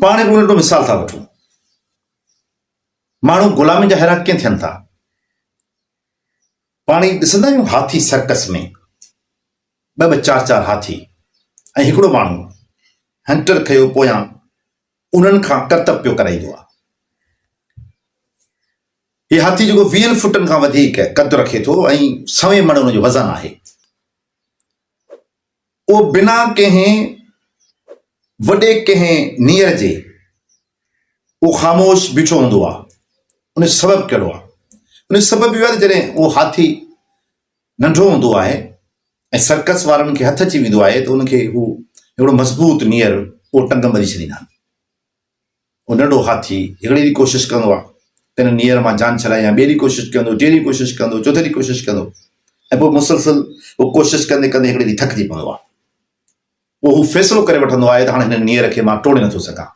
पाण हिकिड़ो नंढो मिसाल था वठूं। माण्हू ग़ुलामी जा हैरान कीअं थियनि था। पाण ॾिसंदा आहियूं हाथी सर्कस में ॿ चार हाथी ऐं हिकिड़ो माण्हू हंटर खयो पोयां उन्हनि खां करतब पियो कराईंदो आहे। हीउ हाथी जेको 20 फुटनि खां वधीक कद रखे थो ऐं 100 मण हुनजो वज़न आहे। उहो बिना कंहिं वॾे कंहिं नीयर जे उहो ख़ामोश बीठो हूंदो आहे। उन सबबु कहिड़ो आहे? उन सबबु इहो आहे जॾहिं उहो हाथी नंढो हूंदो आहे ऐं सर्कस वारनि खे हथ अची वेंदो आहे त उनखे हू हिकिड़ो मज़बूत नीयर उहो टंग ॿधी छॾींदा आहिनि। उहो नंढो हाथी हिकिड़ी ॾींहुं कोशिशि कंदो आहे त हिन नीयर मां जान छॾायां, ॿिए ॾींहुं कोशिशि कंदो, टे ॾींहुं कोशिशि कंदो, चोथे ॾींहुं कोशिशि कंदो ऐं पोइ मुसलसल उहो कोशिशि कंदे कंदे हिकिड़े ॾींहुं थकिजी पवंदो आहे। पोइ हू फ़ैसिलो करे वठंदो आहे त हाणे हिन नीयर खे मां टोड़े नथो सघां।